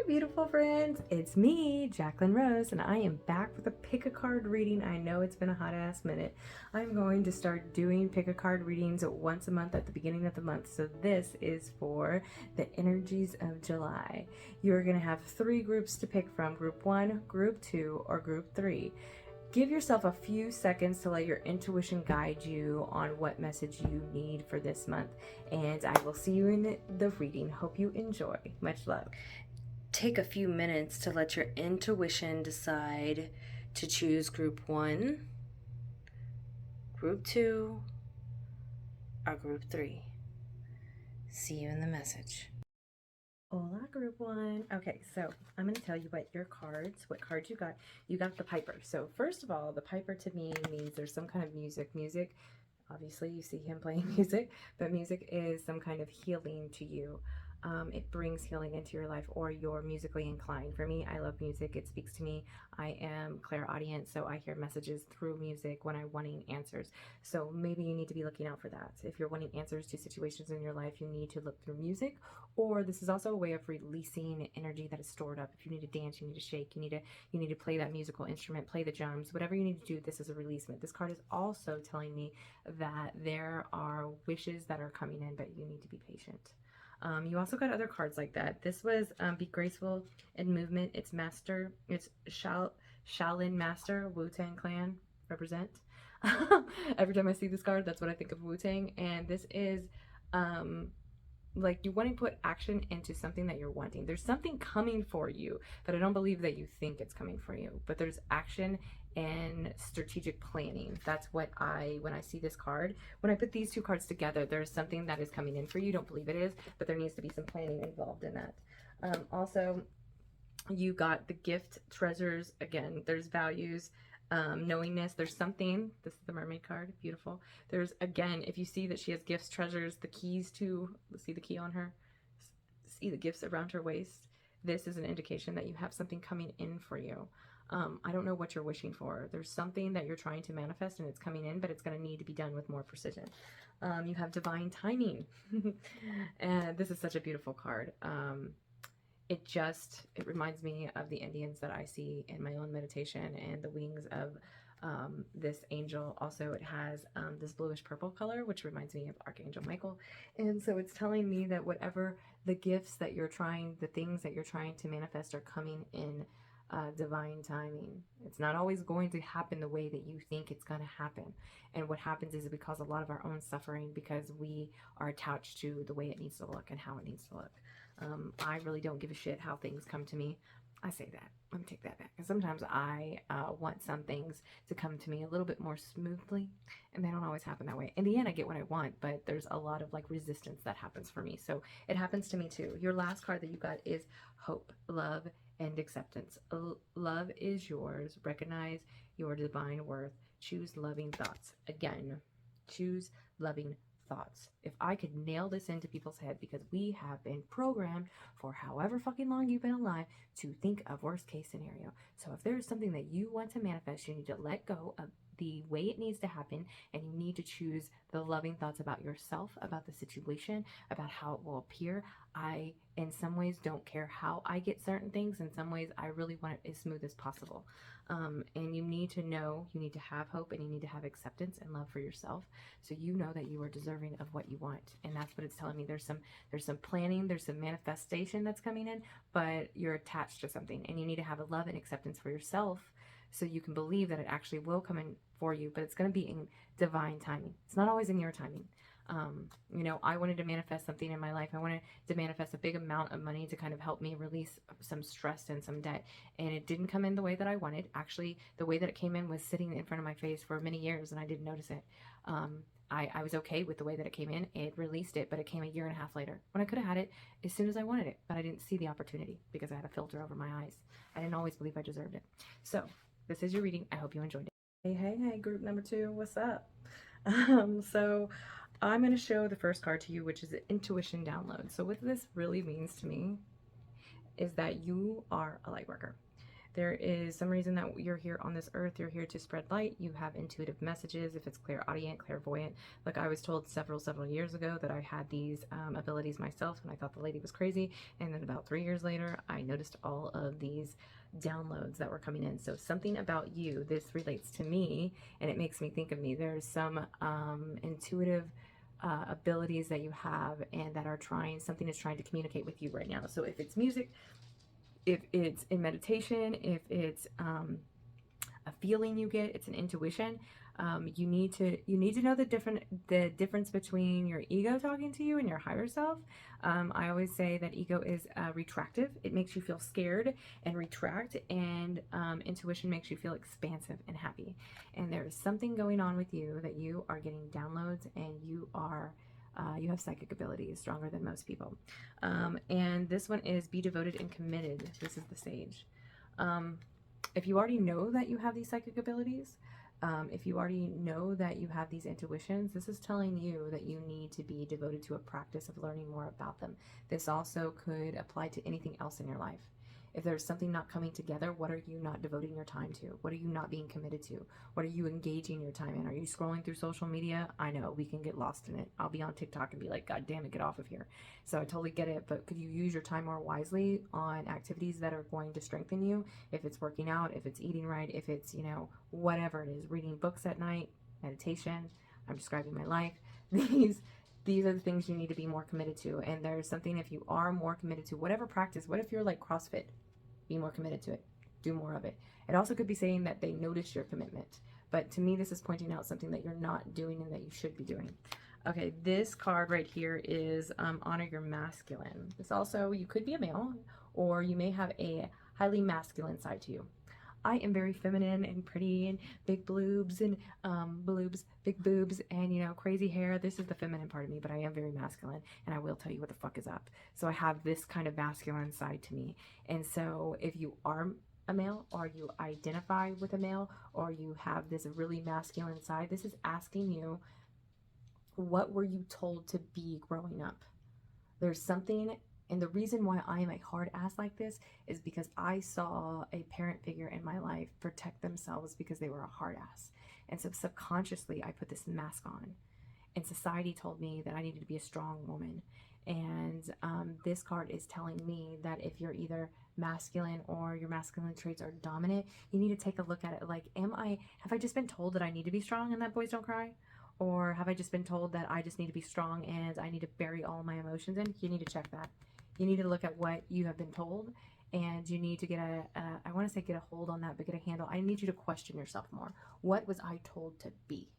beautiful friends. It's me, Jacqueline Rose, and I am back with a pick a card reading. I know it's been a hot ass minute. I'm going to start doing pick a card readings once a month at the beginning of the month. So this is for the energies of July. You're going to have 3 groups to pick from: group 1, group 2, or group 3. Give yourself a few seconds to let your intuition guide you on what message you need for this month. And I will see you in the reading. Hope you enjoy. Much love. Take a few minutes to let your intuition decide to choose group 1, group 2, or group 3. See you in the message. Hola, group 1. Okay, so I'm going to tell you what cards you got. You got the Piper. So first of all, the Piper to me means there's some kind of music. Obviously you see him playing music, but music is some kind of healing to you. It brings healing into your life, or you're musically inclined. For me, I love music. It speaks to me. I am clairaudient, so I hear messages through music when I'm wanting answers. So maybe you need to be looking out for that. If you're wanting answers to situations in your life, you need to look through music, or this is also a way of releasing energy that is stored up. If you need to dance, you need to shake, you need to play that musical instrument, play the drums, whatever you need to do, this is a releasement. This card is also telling me that there are wishes that are coming in, but you need to be patient. You also got other cards like that. This was Be Graceful in Movement. It's Master. It's Shaolin Master, Wu-Tang Clan, represent. Every time I see this card, that's what I think of Wu-Tang. And this is like you want to put action into something that you're wanting. There's something coming for you, but I don't believe that you think it's coming for you. But there's action and strategic planning. That's what when I see this card, when I put these 2 cards together, there's something that is coming in for you. Don't believe it is, but there needs to be some planning involved in that. Also, you got the gift treasures. Again, there's values, knowingness. There's something. This is the mermaid card. Beautiful. There's, again, if you see that she has gifts, treasures, the keys to, let's see the key on her, see the gifts around her waist. This is an indication that you have something coming in for you. I don't know what you're wishing for. There's something that you're trying to manifest and it's coming in, but it's going to need to be done with more precision. You have divine timing. And this is such a beautiful card. It reminds me of the Indians that I see in my own meditation, and the wings of this angel. Also, it has this bluish purple color, which reminds me of Archangel Michael. And so it's telling me that whatever the gifts that you're trying, the things that you're trying to manifest are coming in divine timing. It's not always going to happen the way that you think it's going to happen. And what happens is we cause a lot of our own suffering because we are attached to the way it needs to look and how it needs to look. I really don't give a shit how things come to me. I say that. Let me take that back. Because sometimes I want some things to come to me a little bit more smoothly, and they don't always happen that way. In the end, I get what I want, but there's a lot of like resistance that happens for me. So it happens to me too. Your last card that you got is Hope, Love, and Acceptance. Love is yours. Recognize your divine worth. Choose loving thoughts. Again, choose loving thoughts. If I could nail this into people's head, because we have been programmed for however fucking long you've been alive to think of worst case scenario. So if there is something that you want to manifest, you need to let go of the way it needs to happen, and you need to choose the loving thoughts about yourself, about the situation, about how it will appear. I, in some ways, don't care how I get certain things. In some ways, I really want it as smooth as possible. And you need to know, you need to have hope, and you need to have acceptance and love for yourself, so you know that you are deserving of what you want. And that's what it's telling me. There's some planning, there's some manifestation that's coming in, but you're attached to something, and you need to have a love and acceptance for yourself so you can believe that it actually will come in for you, but it's going to be in divine timing. It's not always in your timing. I wanted to manifest something in my life. I wanted to manifest a big amount of money to kind of help me release some stress and some debt. And it didn't come in the way that I wanted. Actually, the way that it came in was sitting in front of my face for many years, and I didn't notice it. I was okay with the way that it came in. It released it, but it came a 1.5 years later when I could have had it as soon as I wanted it, but I didn't see the opportunity because I had a filter over my eyes. I didn't always believe I deserved it. So this is your reading. I hope you enjoyed it. Hey, group number 2, what's up? So I'm going to show the first card to you, which is an intuition download. So what this really means to me is that you are a light worker. There is some reason that you're here on this earth. You're here to spread light. You have intuitive messages. If it's clairaudient, clairvoyant, like I was told several years ago that I had these abilities myself, and I thought the lady was crazy. And then about 3 years later, I noticed all of these downloads that were coming in. So something about you, this relates to me, and it makes me think of me. There's some intuitive abilities that you have, and that are something is trying to communicate with you right now. So if it's music, if it's in meditation, if it's a feeling you get, it's an intuition. You need to know the difference between your ego talking to you and your higher self. I always say that ego is retractive. It makes you feel scared and retract, and intuition makes you feel expansive and happy. And there is something going on with you that you are getting downloads, and you have psychic abilities stronger than most people. And this one is be devoted and committed. This is the Sage. If you already know that you have these psychic abilities, if you already know that you have these intuitions, this is telling you that you need to be devoted to a practice of learning more about them. This also could apply to anything else in your life. If there's something not coming together, what are you not devoting your time to? What are you not being committed to? What are you engaging your time in? Are you scrolling through social media? I know, we can get lost in it. I'll be on TikTok and be like, God damn it, get off of here. So I totally get it, but could you use your time more wisely on activities that are going to strengthen you? If it's working out, if it's eating right, if it's, whatever it is, reading books at night, meditation, I'm describing my life. These are the things you need to be more committed to. And there's something, if you are more committed to whatever practice, what if you're like CrossFit? Be more committed to it. Do more of it. It also could be saying that they notice your commitment. But to me, this is pointing out something that you're not doing and that you should be doing. Okay, this card right here is honor your masculine. This also, you could be a male, or you may have a highly masculine side to you. I am very feminine and pretty and big boobs and big boobs and, crazy hair. This is the feminine part of me, but I am very masculine, and I will tell you what the fuck is up. So I have this kind of masculine side to me. And so if you are a male, or you identify with a male, or you have this really masculine side, this is asking you, what were you told to be growing up? There's something. And the reason why I am a hard ass like this is because I saw a parent figure in my life protect themselves because they were a hard ass. And so subconsciously, I put this mask on. And society told me that I needed to be a strong woman. And this card is telling me that if you're either masculine or your masculine traits are dominant, you need to take a look at it. Like, have I just been told that I need to be strong and that boys don't cry? Or have I just been told that I just need to be strong and I need to bury all my emotions in? You need to check that. You need to look at what you have been told, and you need to get I want to say get a hold on that, but get a handle. I need you to question yourself more. What was I told to be?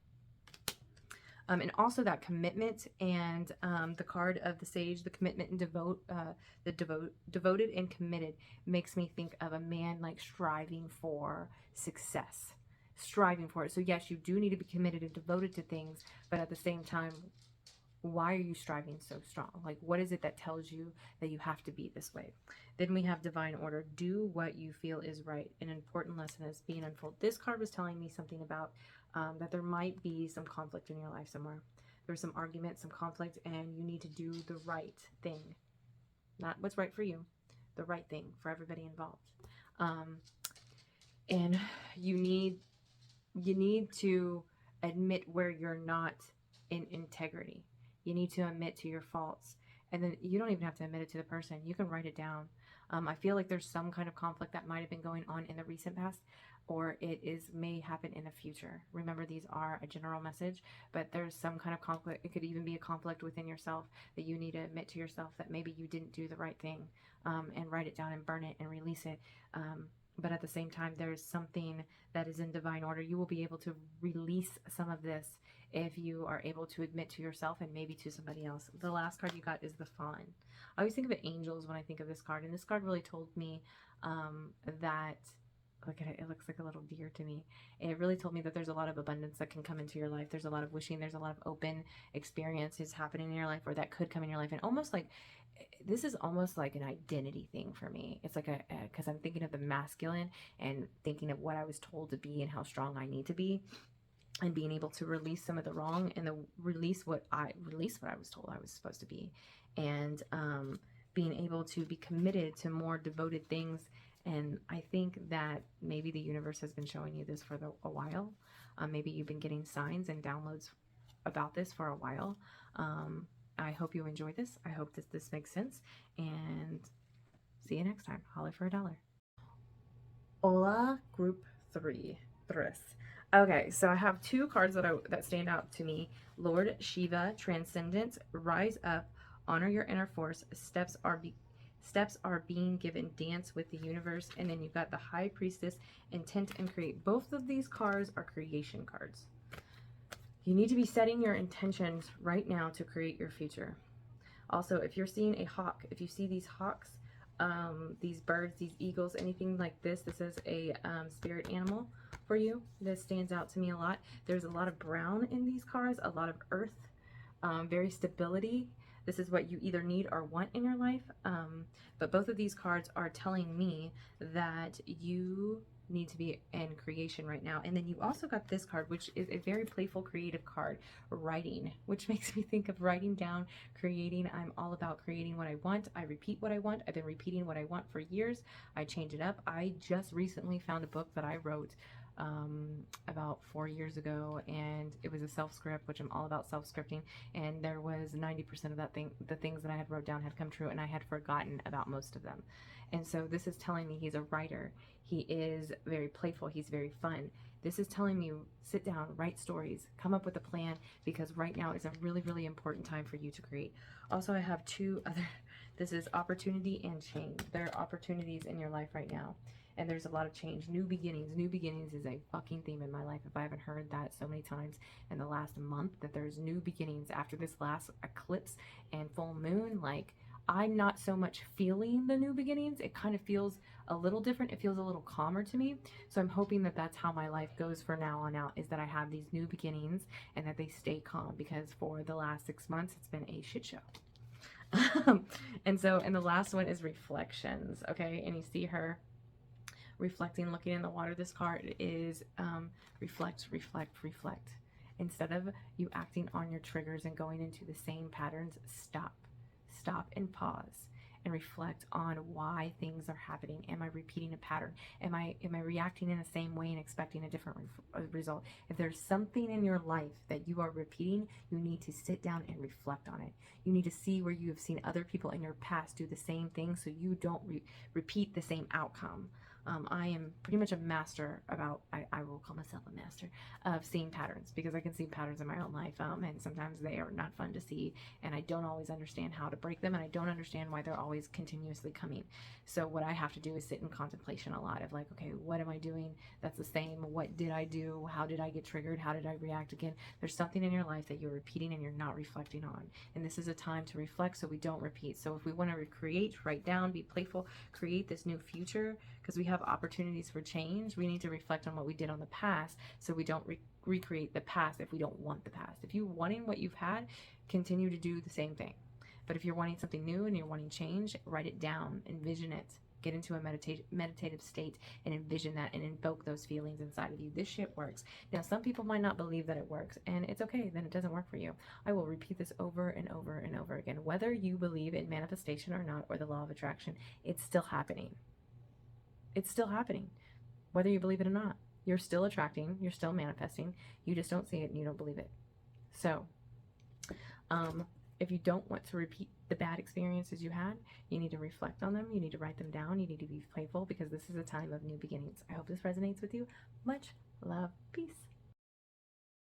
And also that commitment, and the card of the Sage, the commitment and devoted and committed, makes me think of a man like striving for success, striving for it. So yes, you do need to be committed and devoted to things, but at the same time, why are you striving so strong? Like, what is it that tells you that you have to be this way? Then we have divine order. Do what you feel is right. An important lesson is being unfolded. This card was telling me something about that there might be some conflict in your life somewhere. There's some argument, some conflict, and you need to do the right thing. Not what's right for you, the right thing for everybody involved. And you need to admit where you're not in integrity. You need to admit to your faults. And then you don't even have to admit it to the person. You can write it down. I feel like there's some kind of conflict that might have been going on in the recent past, or may happen in the future. Remember, these are a general message, but there's some kind of conflict. It could even be a conflict within yourself that you need to admit to yourself that maybe you didn't do the right thing, and write it down and burn it and release it. But at the same time, there's something that is in divine order. You will be able to release some of this if you are able to admit to yourself and maybe to somebody else. The last card you got is the Fawn. I always think of angels when I think of this card, and this card really told me that, look at it, it looks like a little deer to me. It really told me that there's a lot of abundance that can come into your life. There's a lot of wishing, there's a lot of open experiences happening in your life, or that could come in your life. And almost like, this is almost like an identity thing for me. It's like because I'm thinking of the masculine and thinking of what I was told to be and how strong I need to be, and being able to release some of the wrong and release what I was told I was supposed to be, and being able to be committed to more devoted things And I think that maybe the universe has been showing you this for a while. Maybe you've been getting signs and downloads about this for a while. I hope you enjoy this. I hope that this makes sense. And see you next time. Holler for $1. Hola, group 3. Tres. Okay, so I have 2 cards that stand out to me. Lord Shiva, Transcendence, Rise Up, Honor Your Inner Force, Steps are being given, Dance with the Universe, and then you've got the High Priestess, Intent and Create. Both of these cards are creation cards. You need to be setting your intentions right now to create your future. Also, if you're seeing a hawk, if you see these hawks, these birds, these eagles, anything like this, this is a spirit animal for you. This stands out to me a lot. There's a lot of brown in these cards, a lot of earth, very stability. This is what you either need or want in your life. But both of these cards are telling me that you need to be in creation right now. And then you also got this card, which is a very playful, creative card, writing, which makes me think of writing down, creating. I'm all about creating what I want. I repeat what I want. I've been repeating what I want for years. I change it up. I just recently found a book that I wrote about 4 years ago, and it was a self-script, which I'm all about self-scripting, and there was 90% of the things that I had wrote down had come true, and I had forgotten about most of them. And so this is telling me he's a writer. He is very playful. He's very fun. This is telling me, sit down, write stories, come up with a plan, because right now is a really, really important time for you to create. Also, I have 2 other, this is opportunity and change. There are opportunities in your life right now, and there's a lot of change. New beginnings. New beginnings is a fucking theme in my life. If I haven't heard that so many times in the last month, that there's new beginnings after this last eclipse and full moon, like, I'm not so much feeling the new beginnings. It kind of feels a little different. It feels a little calmer to me. So I'm hoping that that's how my life goes for now on out, is that I have these new beginnings and that they stay calm, because for the last 6 months, it's been a shit show. And the last one is reflections. Okay. And you see her reflecting, looking in the water. This card is reflect, reflect, reflect. Instead of you acting on your triggers and going into the same patterns, stop and pause and reflect on why things are happening. Am I repeating a pattern? Am I reacting in the same way and expecting a different result? If there's something in your life that you are repeating, you need to sit down and reflect on it. You need to see where you have seen other people in your past do the same thing, so you don't repeat the same outcome. I am pretty much a master about, I will call myself a master of seeing patterns, because I can see patterns in my own life, and sometimes they are not fun to see, and I don't always understand how to break them, and I don't understand why they're always continuously coming. So what I have to do is sit in contemplation a lot of, like, okay, what am I doing that's the same? What did I do? How did I get triggered? How did I react again? There's something in your life that you're repeating and you're not reflecting on, and this is a time to reflect so we don't repeat. So if we want to recreate, write down, be playful, create this new future, because we have opportunities for change, we need to reflect on what we did on the past, so we don't recreate the past if we don't want the past. If you're wanting what you've had, continue to do the same thing. But if you're wanting something new and you're wanting change, write it down, envision it, get into a meditative state and envision that and invoke those feelings inside of you. This shit works. Now, some people might not believe that it works, and it's okay, then it doesn't work for you. I will repeat this over and over and over again. Whether you believe in manifestation or not, or the law of attraction, it's still happening. It's still happening, whether you believe it or not. You're still attracting, you're still manifesting, you just don't see it and you don't believe it. So, if you don't want to repeat the bad experiences you had, you need to reflect on them, you need to write them down, you need to be playful, because this is a time of new beginnings. I hope this resonates with you. Much love. Peace.